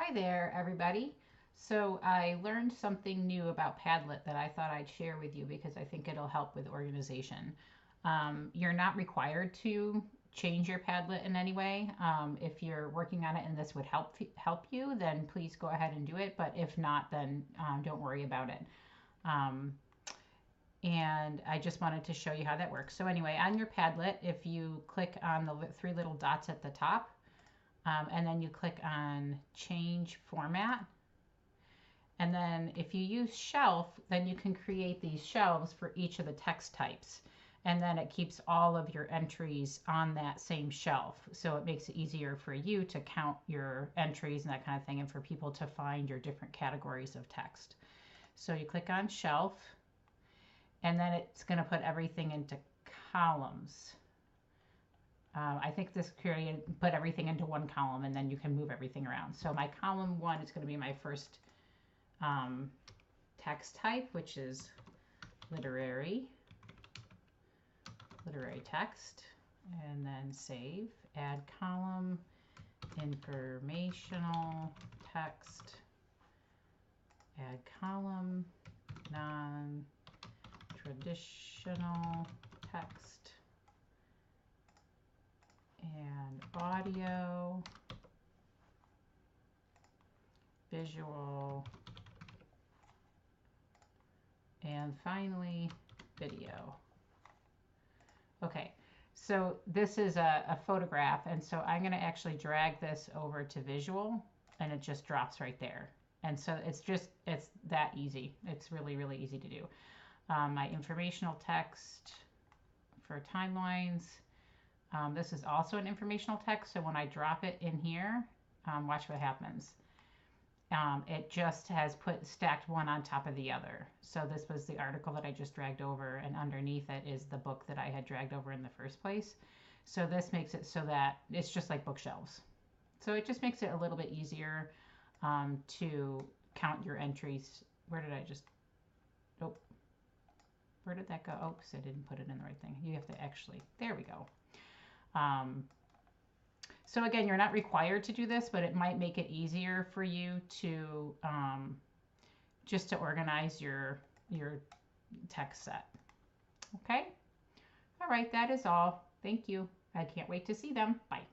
Hi there, everybody. So I learned something new about Padlet that I thought I'd share with you because I think it'll help with organization. You're not required to change your Padlet in any way. If you're working on it and this would help you, then please go ahead and do it. But if not, then don't worry about it. Um, and I just wanted to show you how that works. So anyway, on your Padlet, if you click on the three little dots at the top, and then you click on change format. And then if you use shelf, then you can create these shelves for each of the text types. And then it keeps all of your entries on that same shelf. So it makes it easier for you to count your entries and that kind of thing, and for people to find your different categories of text. So you click on shelf, and then it's going to put everything into columns. I think this put everything into one column, and then you can move everything around. So my column 1 is going to be my first text type, which is literary text, and then save, add column, informational text, add column, non-traditional text, and audio, visual, and finally video. Okay, so this is a photograph, and so I'm going to actually drag this over to visual, and it just drops right there. And so it's that easy. It's really, really easy to do. My informational text for timelines. This is also an informational text, so when I drop it in here, watch what happens. It just has stacked one on top of the other. So this was the article that I just dragged over, and underneath it is the book that I had dragged over in the first place. So this makes it so that it's just like bookshelves. So it just makes it a little bit easier to count your entries. Where did that go? Oh, because I didn't put it in the right thing. You have to actually, there we go. So again, you're not required to do this, but it might make it easier for you to just to organize your text set. Okay? All right, that is all. Thank you. I can't wait to see them. Bye.